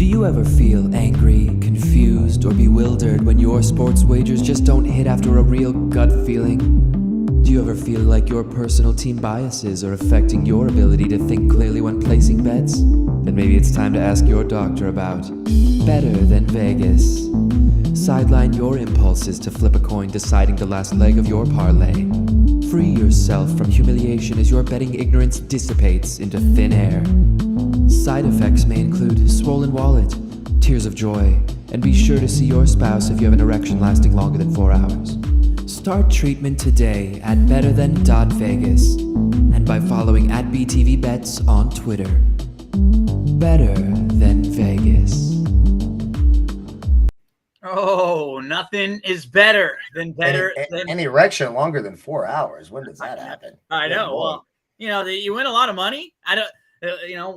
Do you ever feel angry, confused, or bewildered when your sports wagers just don't hit after a real gut feeling? Do you ever feel like your personal team biases are affecting your ability to think clearly when placing bets? Then maybe it's time to ask your doctor about Better Than Vegas. Sideline your impulses to flip a coin deciding the last leg of your parlay. Free yourself from humiliation as your betting ignorance dissipates into thin air. Side effects may include swollen wallet, tears of joy, and be sure to see your spouse if you have an erection lasting longer than 4 hours. Start treatment today at betterthan.vegas and by following at BTVBets on Twitter. Better Than Vegas. Oh, nothing is better than an erection longer than 4 hours. When does that happen? I know. Well, you win a lot of money. I don't.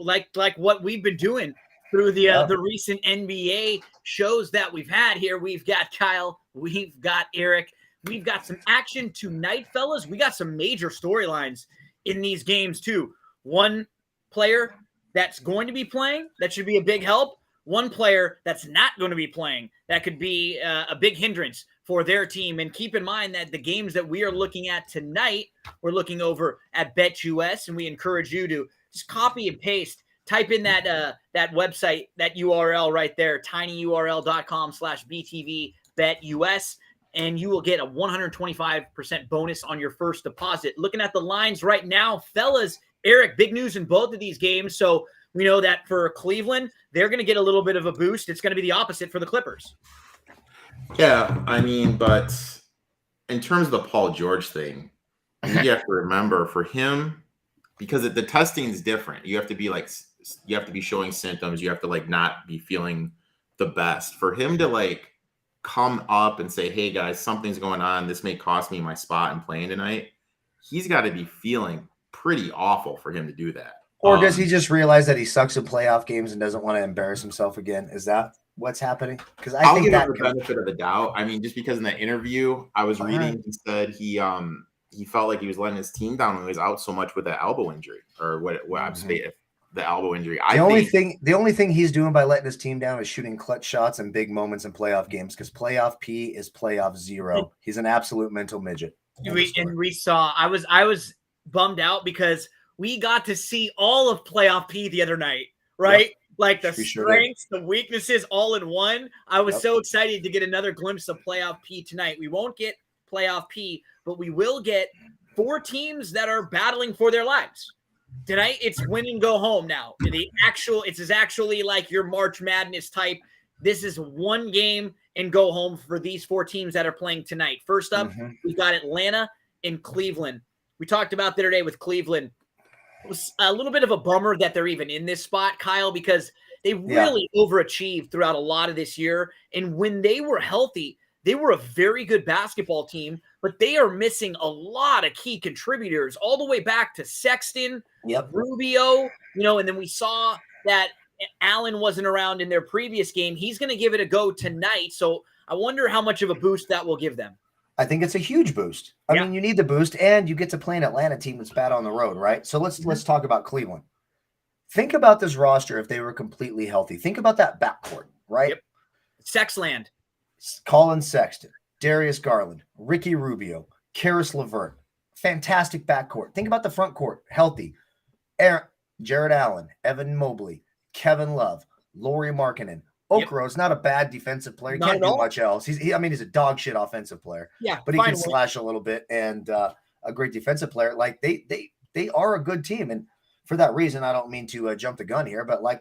Like what we've been doing through the recent NBA shows that we've had here. We've got Kyle, we've got Erik, we've got some action tonight, fellas. We got some major storylines in these games too. One player that's going to be playing that should be a big help. One player that's not going to be playing that could be a big hindrance for their team. And keep in mind that the games that we are looking at tonight, we're looking over at BetUS, and we encourage you to just copy and paste, type in that website, that URL right there, tinyurl.com/BTVBetUS, and you will get a 125% bonus on your first deposit. Looking at the lines right now, fellas, Erik, big news in both of these games. So we know that for Cleveland, they're going to get a little bit of a boost. It's going to be the opposite for the Clippers. Yeah, I mean, but in terms of the Paul George thing, you have to remember for him, because the testing is different. You have to be showing symptoms. You have to not be feeling the best. For him to come up and say, "Hey guys, something's going on. This may cost me my spot in playing tonight." He's got to be feeling pretty awful for him to do that. Or does he just realize that he sucks in playoff games and doesn't want to embarrass himself again? Is that what's happening? Because I'll give him the benefit of the doubt. I mean, just because in that interview I was reading, he said he felt like he was letting his team down when he was out so much with that elbow injury, or the elbow injury. The only thing he's doing by letting his team down is shooting clutch shots and big moments in playoff games, because playoff P is playoff zero. He's an absolute mental midget. We saw. I was bummed out because we got to see all of playoff P the other night, right? Yep. Like the strengths, the weaknesses, all in one. I was so excited to get another glimpse of playoff P tonight. We won't get playoff P, but we will get 4 teams that are battling for their lives. Tonight, it's win and go home now. It's actually like your March Madness type. This is one game and go home for these 4 teams that are playing tonight. First up, we've got Atlanta and Cleveland. We talked about the other day with Cleveland. It was a little bit of a bummer that they're even in this spot, Kyle, because they really overachieved throughout a lot of this year. And when they were healthy, they were a very good basketball team, but they are missing a lot of key contributors all the way back to Sexton, Rubio, and then we saw that Allen wasn't around in their previous game. He's going to give it a go tonight. So I wonder how much of a boost that will give them. I think it's a huge boost. I mean, you need the boost, and you get to play an Atlanta team that's bad on the road, right? So let's talk about Cleveland. Think about this roster if they were completely healthy. Think about that backcourt, right? Yep. Sexland. Colin Sexton, Darius Garland, Ricky Rubio, Karis LeVert. Fantastic backcourt. Think about the front court, healthy. Jared Allen, Evan Mobley, Kevin Love, Lauri Markkanen. Okro's not a bad defensive player. He can't do much else. He's a dog shit offensive player. Yeah, but he can slash a little bit, and a great defensive player. Like they are a good team, and for that reason, I don't mean to jump the gun here, but I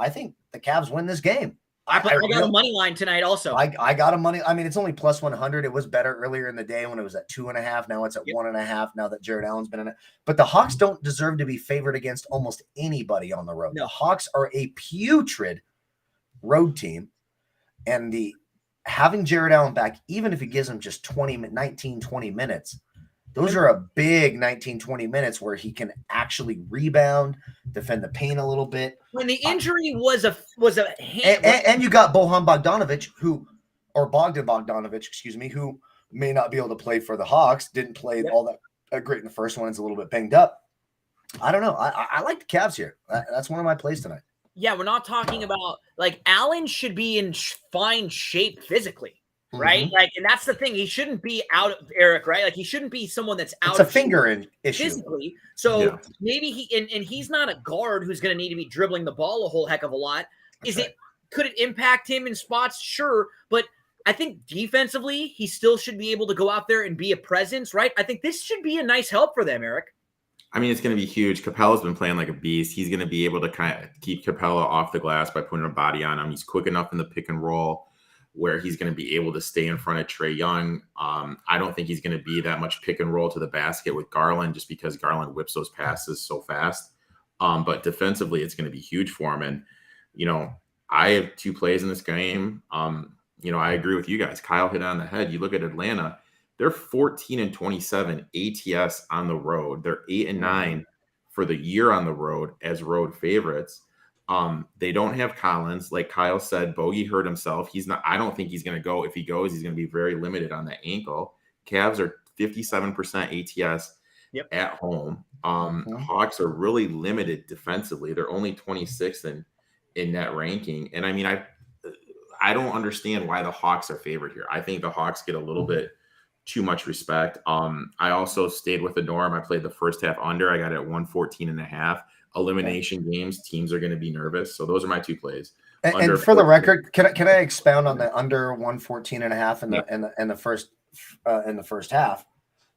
think the Cavs win this game. I got a money line tonight also. I got a money. I mean, it's only plus 100. It was better earlier in the day when it was at 2.5. Now it's at 1.5. Now that Jared Allen's been in it, but the Hawks don't deserve to be favored against almost anybody on the road. No. The Hawks are a putrid road team, and having Jared Allen back, even if he gives him just 20 minutes, those are a big 19-20 minutes where he can actually rebound, defend the paint a little bit. When the injury was a and you got Bogdan Bogdanovic, who may not be able to play for the Hawks, didn't play all that great in the first one. It's a little bit banged up. I don't know. I like the Cavs here. That's one of my plays tonight. Yeah, we're not talking about like Allen should be in fine shape physically, right? Mm-hmm. Like, and that's the thing. He shouldn't be out of Erik, right? Like, he shouldn't be someone that's out. It's a finger issue physically. So maybe and he's not a guard who's going to need to be dribbling the ball a whole heck of a lot. Could it impact him in spots? Sure, but I think defensively, he still should be able to go out there and be a presence, right? I think this should be a nice help for them, Erik. I mean, it's going to be huge. Capella's been playing like a beast. He's going to be able to kind of keep Capella off the glass by putting a body on him. He's quick enough in the pick and roll where he's going to be able to stay in front of Trae Young. I don't think he's going to be that much pick and roll to the basket with Garland just because Garland whips those passes so fast. But defensively, it's going to be huge for him. And, you know, I have 2 plays in this game. You know, I agree with you guys. Kyle hit it on the head. You look at Atlanta. They're 14-27 ATS on the road. They're 8-9 for the year on the road as road favorites. They don't have Collins. Like Kyle said, Bogey hurt himself. I don't think he's going to go. If he goes, he's going to be very limited on the ankle. Cavs are 57% ATS at home. Hawks are really limited defensively. They're only 26th in net ranking. And I mean, I don't understand why the Hawks are favored here. I think the Hawks get a little bit too much respect. I also stayed with the norm. I played the first half under. I got it at 114.5. Elimination games, teams are going to be nervous. So those are my 2 plays. And for the record, can I expound on the under 114.5 in the first half?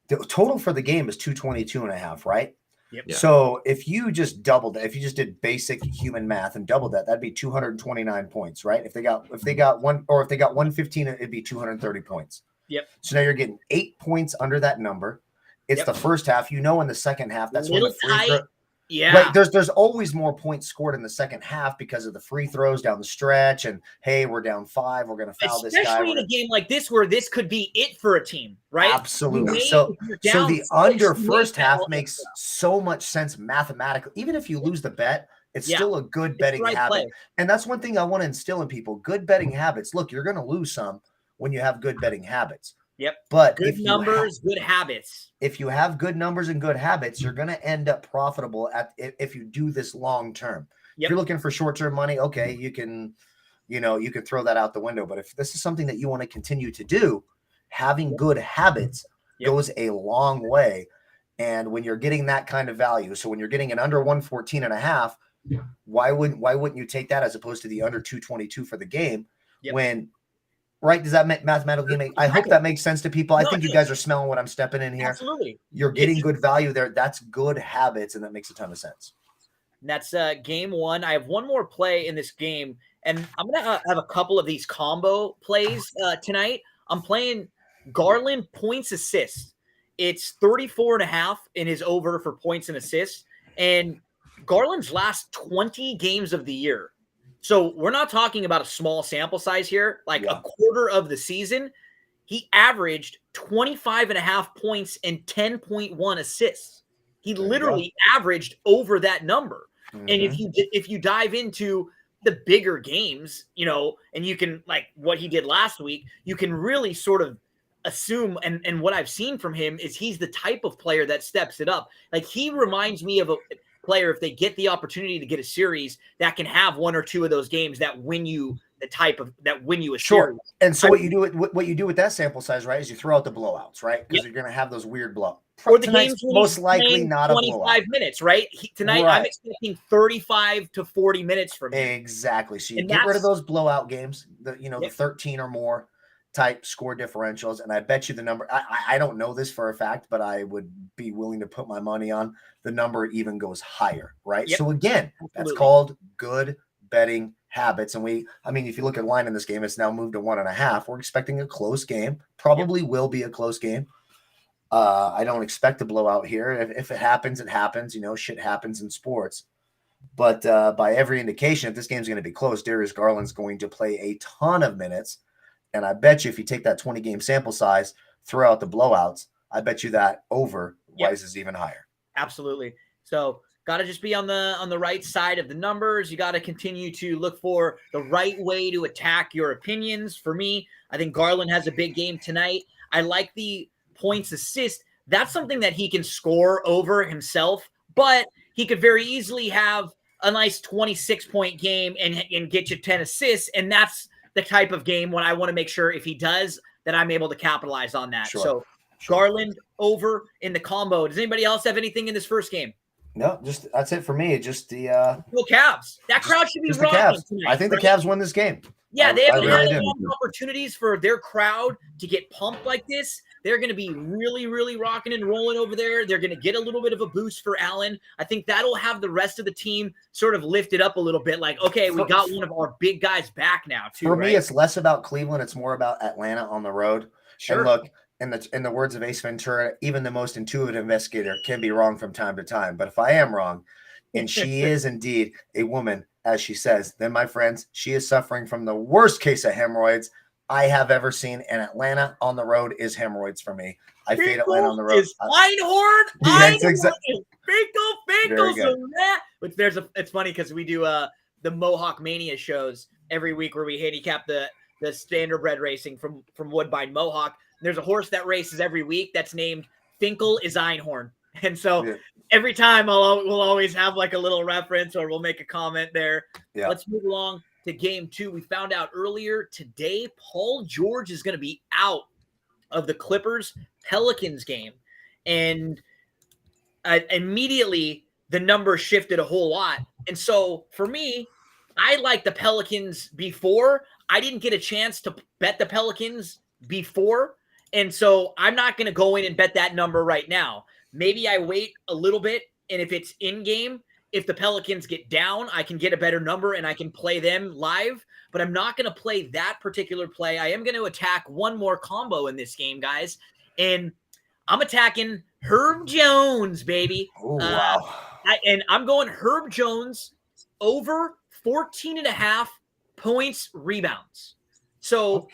The total for the game is 222.5, right? Yep. Yeah. So if you just doubled it, if you just did basic human math and doubled that, that'd be 229 points, right? If they got 115, it'd be 230 points. Yep. So now you're getting 8 points under that number. It's the first half. You know, in the second half, that's when the free throw. Yeah. Right. There's always more points scored in the second half because of the free throws down the stretch. And hey, we're down 5. We're going to foul this guy. Especially in a game like this where this could be it for a team, right? Absolutely. So the under first half makes so much sense mathematically. Even if you lose the bet, it's still a good betting habit. And that's one thing I want to instill in people. Good betting habits. Look, you're going to lose some when you have good betting habits. Yep. But good numbers, good habits. If you have good numbers and good habits, you're going to end up profitable if you do this long term. If you're looking for short-term money, okay, you can throw that out the window. But if this is something that you want to continue to do, having good habits goes a long way. And when you're getting that kind of value, so when you're getting an under 114.5, why wouldn't you take that as opposed to the under 222 for the game? When right? Does that mathematically make? I hope that makes sense to people. I think you guys are smelling what I'm stepping in here. Absolutely. You're getting good value there. That's good habits, and that makes a ton of sense. That's game 1. I have one more play in this game, and I'm going to have a couple of these combo plays tonight. I'm playing Garland points assists. It's 34.5 in his over for points and assists, and Garland's last 20 games of the year. So we're not talking about a small sample size here. Like a quarter of the season, he averaged 25.5 points and 10.1 assists. He literally averaged over that number. Mm-hmm. And if you dive into the bigger games, you know, and you can like what he did last week, you can really sort of assume, and what I've seen from him is he's the type of player that steps it up. Like he reminds me of a player, if they get the opportunity to get a series, that can have 1 or 2 of those games that win you a series. And so what you do with that sample size, right, is you throw out the blowouts, right? Because you're going to have those weird blowouts. Or the game's most likely not a 25 minutes, right? Tonight I'm expecting 35 to 40 minutes from him. Exactly. So you get rid of those blowout games, the 13 or more type score differentials, and I bet you the number. I don't know this for a fact, but I would be willing to put my money on the number even goes higher, right? So again, that's called good betting habits. And if you look at line in this game, it's now moved to 1.5. We're expecting a close game. Probably will be a close game. I don't expect a blowout here. If it happens, it happens. Shit happens in sports. But by every indication, if this game's going to be close, Darius Garland's going to play a ton of minutes. And I bet you if you take that 20-game sample size, throw out the blowouts, I bet you that over rises even higher. Absolutely. So got to just be on the right side of the numbers. You got to continue to look for the right way to attack your opinions. For me, I think Garland has a big game tonight. I like the points assist. That's something that he can score over himself, but he could very easily have a nice 26-point game and get you 10 assists. And that's the type of game when I want to make sure if he does that I'm able to capitalize on that. So Garland over in the combo. Does anybody else have anything in this first game? No, just that's it for me. Just the Cavs. That crowd should be the Cavs. Tonight, I think the Cavs win this game. Yeah, they haven't had a lot of opportunities for their crowd to get pumped like this. They're going to be really, really rocking and rolling over there. They're going to get a little bit of a boost for Allen. I think that'll have the rest of the team sort of lifted up a little bit. Like, okay, we got one of our big guys back now, too. For me, it's less about Cleveland. It's more about Atlanta on the road. Sure. And look, in the words of Ace Ventura, even the most intuitive investigator can be wrong from time to time. But if I am wrong, and she is indeed a woman, as she says, then, my friends, she is suffering from the worst case of hemorrhoids I have ever seen. And Atlanta on the road is hemorrhoids for me. I fade Atlanta on the road. Einhorn. It's funny because we do the Mohawk Mania shows every week where we handicap the standardbred racing from Woodbine Mohawk. There's a horse that races every week that's named Finkel is Einhorn. And so every time we'll always have like a little reference or we'll make a comment there. Yeah. Let's move along to game 2. We found out earlier today, Paul George is going to be out of the Clippers-Pelicans game. And immediately the number shifted a whole lot. And so for me, I like the Pelicans before. I didn't get a chance to bet the Pelicans before. And so I'm not going to go in and bet that number right now. Maybe I wait a little bit, and if it's in-game, if the Pelicans get down, I can get a better number, and I can play them live. But I'm not going to play that particular play. I am going to attack one more combo in this game, guys. And I'm attacking Herb Jones, baby. Oh, wow. I'm going Herb Jones over 14.5 points rebounds. So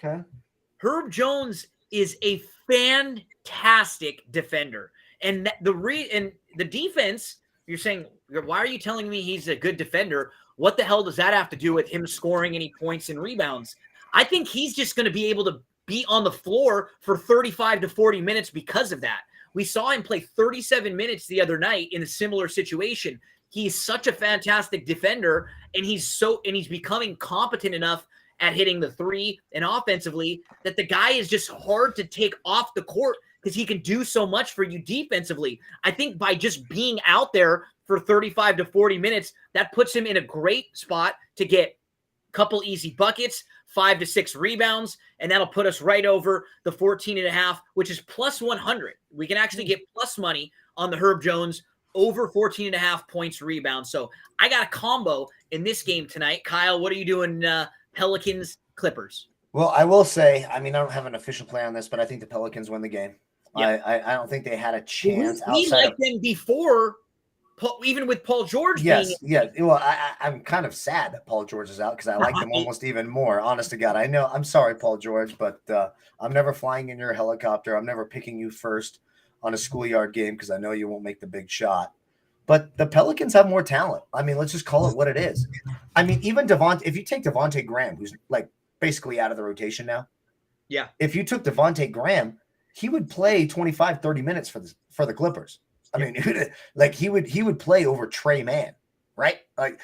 Herb Jones is a fantastic defender. And the defense, you're saying, why are you telling me he's a good defender? What the hell does that have to do with him scoring any points and rebounds? I think he's just going to be able to be on the floor for 35 to 40 minutes because of that. We saw him play 37 minutes the other night in a similar situation. He's such a fantastic defender, and he's becoming competent enough at hitting the three and offensively that the guy is just hard to take off the court because he can do so much for you defensively. I think by just being out there for 35 to 40 minutes, that puts him in a great spot to get a couple easy buckets, 5 to 6 rebounds, and that'll put us right over the 14.5, which is plus 100. We can actually get plus money on the Herb Jones over 14.5 points rebounds. So I got a combo in this game tonight. Kyle, what are you doing, Pelicans, Clippers? Well, I will say, I mean, I don't have an official play on this, but I think the Pelicans win the game. Yeah. I don't think they had a chance. We liked them before, even with Paul George. Yes. Well, I'm kind of sad that Paul George is out because I like them almost even more. Honest to God, I know. I'm sorry, Paul George, but I'm never flying in your helicopter. I'm never picking you first on a schoolyard game because I know you won't make the big shot. But the Pelicans have more talent. I mean, let's just call it what it is. I mean, even if you take Devontae Graham, who's like basically out of the rotation now. Yeah. If you took Devontae Graham, he would play 25, 30 minutes for the Clippers. I mean, like he would play over Trey Mann, right? Like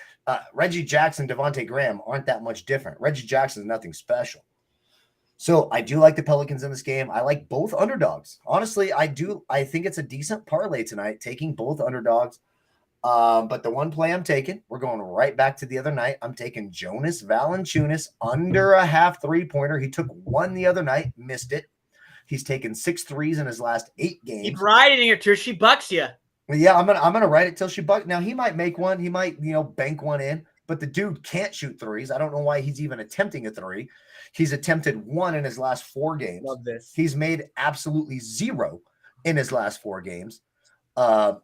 Reggie Jackson, Devontae Graham aren't that much different. Reggie Jackson is nothing special. So I do like the Pelicans in this game. I like both underdogs. Honestly, I do. I think it's a decent parlay tonight, taking both underdogs. But the one play I'm taking, we're going right back to the other night. I'm taking Jonas Valanciunas under a half 3-pointer. He took one the other night, missed it. He's taken 6 threes in his last 8 games. Keep riding it till she bucks you. Yeah, I'm gonna ride it till she bucks. Now he might make one. He might bank one in. But the dude can't shoot threes. I don't know why he's even attempting a three. He's attempted 1 in his last 4 games. Love this. He's made absolutely 0 in his last 4 games. And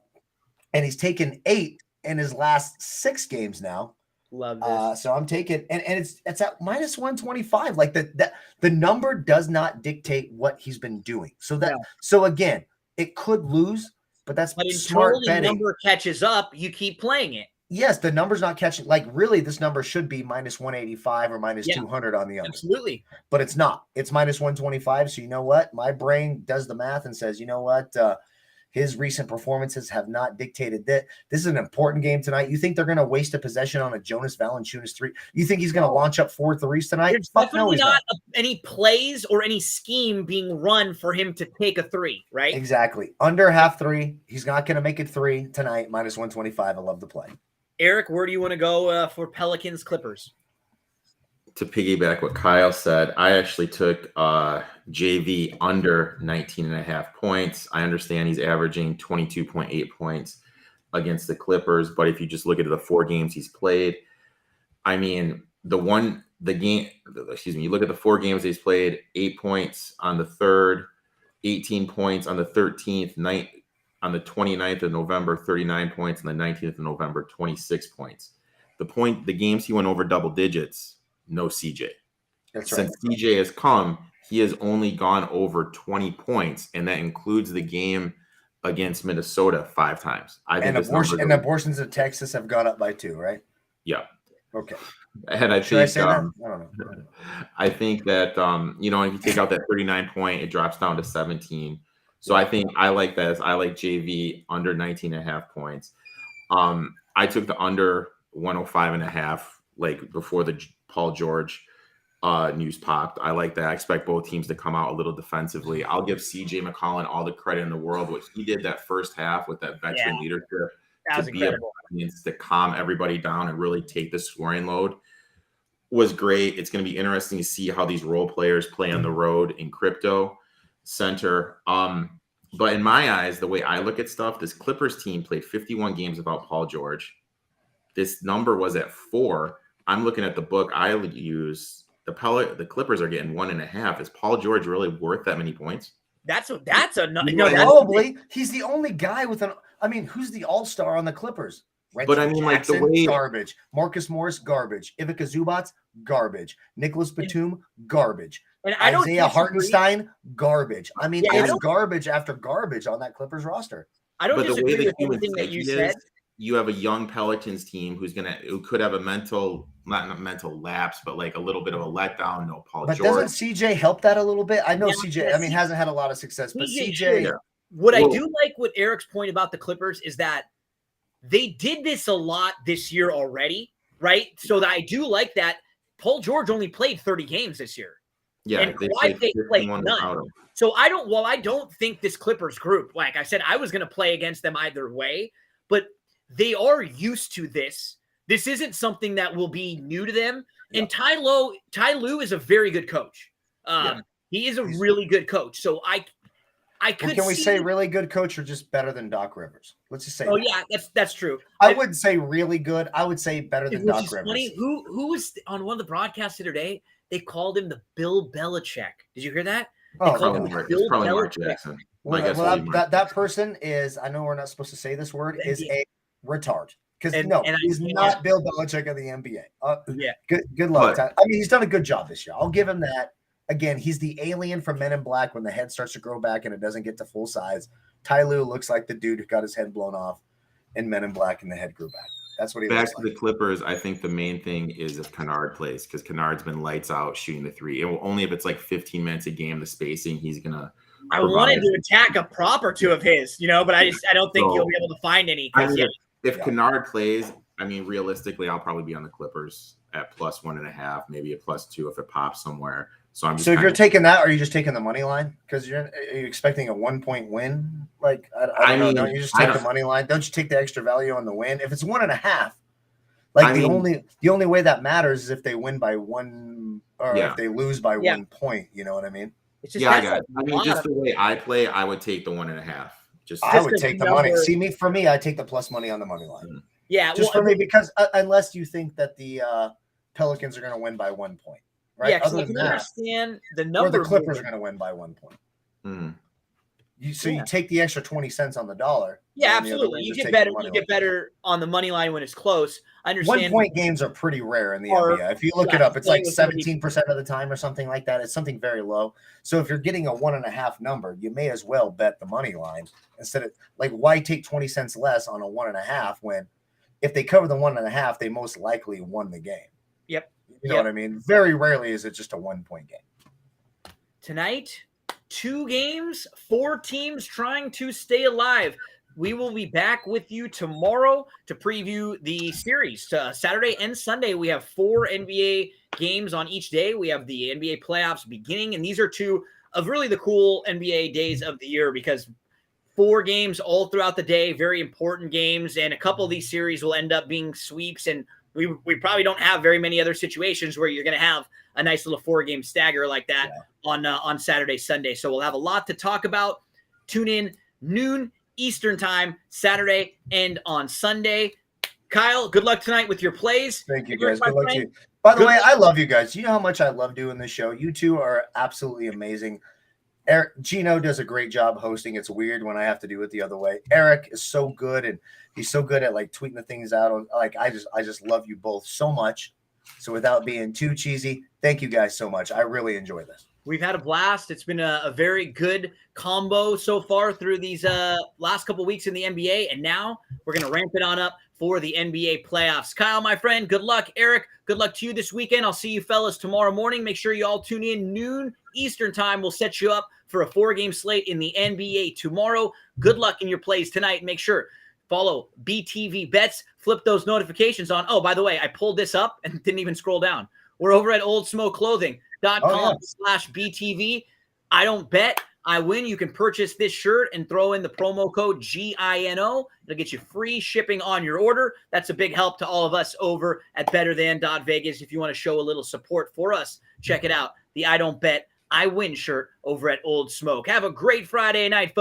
he's taken 8 in his last 6 games now. Love this. So I'm taking, and it's at minus 125. Like the number does not dictate what he's been doing. So again, it could lose, but that's smart betting. The number catches up, you keep playing it. Yes, the number's not catching. Like really, this number should be minus 185 or minus 200 on the other. Absolutely. But it's not. It's minus 125. So you know what? My brain does the math and says, you know what? His recent performances have not dictated that. This is an important game tonight. You think they're going to waste a possession on a Jonas Valanciunas 3? You think he's going to launch up 4 threes tonight? There's definitely not any plays or any scheme being run for him to take a 3, right? Exactly. Under half 3. He's not going to make it 3 tonight. Minus 125. I love the play. Erik, where do you want to go for Pelicans Clippers? To piggyback what Kyle said, I actually took JV under 19.5 points. I understand he's averaging 22.8 points against the Clippers, but if you just look at the 4 games he's played, I mean, you look at the 4 games he's played, 8 points on the 3rd, 18 points on the 13th, on the 29th of November, 39 points, on the 19th of November, 26 points. The games he went over double digits, no CJ. That's Since CJ has come, he has only gone over 20 points, and that includes the game against Minnesota 5 times. Abortions in Texas have gone up by 2, right? Yeah. Okay. And I Should I think say that? I don't know. I think that if you take out that 39 point, it drops down to 17. So I think I like this. I like JV under 19.5 points. I took the under 105.5, like before the Paul George news popped. I like that. I expect both teams to come out a little defensively. I'll give CJ McCollum all the credit in the world. What he did that first half with that veteran leadership that was incredible. To calm everybody down and really take the scoring load was great. It's going to be interesting to see how these role players play on the road in crypto center. But in my eyes, the way I look at stuff, this Clippers team played 51 games without Paul George. This number was at 4. I'm looking at the book I use. The Clippers are getting 1.5. Is Paul George really worth that many points? Probably. He's the only guy with who's the all-star on the Clippers? Jackson, the way garbage. Marcus Morris, garbage. Ivica Zubac, garbage. Nicholas Batum, garbage. And Isaiah Hartenstein, garbage. It's garbage after garbage on that Clippers roster. I don't disagree with anything that you said. You have a young Pelicans team who could have a not mental lapse, but like a little bit of a letdown. No Paul George. But doesn't CJ help that a little bit? I know CJ, hasn't had a lot of success, but CJ. I do like what Erik's point about the Clippers is that they did this a lot this year already, right? So that I do like that. Paul George only played 30 games this year. Yeah, and they played none. So I don't think this Clippers group, like I said, I was going to play against them either way, but they are used to this. This isn't something that will be new to them. And Ty Lue is a very good coach. He is a really good coach. So I could. Can we say really good coach or just better than Doc Rivers? Let's just say. Oh yeah, that's true. I wouldn't say really good. I would say better than Doc Rivers. Funny. Who was on one of the broadcasts today? They called him the Bill Belichick. Did you hear that? They called him Bill Belichick. Mark Jackson. That person is. I know we're not supposed to say this word. Is a retard. Because he's not Bill Belichick of the NBA. Good luck. He's done a good job this year. I'll give him that. Again, he's the alien from Men in Black when the head starts to grow back and it doesn't get to full size. Ty Lue looks like the dude who got his head blown off in Men in Black and the head grew back. That's what he looks like. Back to the Clippers, I think the main thing is if Kennard plays, because Kennard's been lights out shooting the 3. It will only if it's like 15 minutes a game, the spacing, he's going to I wanted to attack a prop or 2 of his, but I don't think you'll be able to find any. If Kennard plays, realistically, I'll probably be on the Clippers at plus 1.5, maybe a plus 2 if it pops somewhere. So if you're taking that, or are you just taking the money line? Because are you expecting a 1-point win? Like I don't know. Don't you just take the money line? Don't you take the extra value on the win? If it's 1.5, the only way that matters is if they win by 1 or if they lose by 1 point. You know what I mean? It's just I got it. Just the way I play, I would take the 1.5. I would take the money. For me, I take the plus money on the money line. Yeah, for me, because unless you think that the Pelicans are going to win by 1 point. Right? Yeah, because I can understand the number. Or the Clippers are going to win by 1 point. Mm. You take the extra 20 cents on the dollar. Yeah, absolutely. You get better. You get better on the money line when it's close. I understand. 1 point games are pretty rare in the NBA. If you look it up, it's like 17% of the time or something like that. It's something very low. So if you're getting a 1.5 number, you may as well bet the money line instead of why take 20 cents less on a 1.5 when if they cover the 1.5, they most likely won the game. Yep. You know what I mean? Very rarely is it just a 1 point game. Tonight, 2 games, 4 teams trying to stay alive. We will be back with you tomorrow to preview the series. Saturday and Sunday, we have 4 NBA games on each day. We have the NBA playoffs beginning, and these are 2 of really the cool NBA days of the year because 4 games all throughout the day, very important games, and a couple of these series will end up being sweeps, and we probably don't have very many other situations where you're going to have a nice little 4-game stagger like that on Saturday, Sunday. So we'll have a lot to talk about. Tune in noon Eastern time, Saturday and on Sunday. Kyle, good luck tonight with your plays. Thank you, guys. Good luck to you. By the way, I love you guys. You know how much I love doing this show. You two are absolutely amazing. Erik, Gino does a great job hosting. It's weird when I have to do it the other way. Erik is so good, and he's so good at like tweeting the things out. Like I just love you both so much. So without being too cheesy, thank you guys so much. I really enjoy this. We've had a blast. It's been a very good combo so far through these last couple weeks in the NBA, and now we're going to ramp it on up for the NBA playoffs. Kyle, my friend, good luck. Erik, good luck to you this weekend. I'll see you fellas tomorrow morning. Make sure you all tune in noon Eastern time. We'll set you up for a 4-game slate in the NBA tomorrow. Good luck in your plays tonight. Make sure follow BTV Bets. Flip those notifications on. Oh, by the way, I pulled this up and didn't even scroll down. We're over at oldsmokeclothing.com/BTV. I don't bet, I win. You can purchase this shirt and throw in the promo code GINO. It'll get you free shipping on your order. That's a big help to all of us over at betterthan.vegas. If you want to show a little support for us, check it out. The I don't bet, I win shirt over at Old Smoke. Have a great Friday night, folks.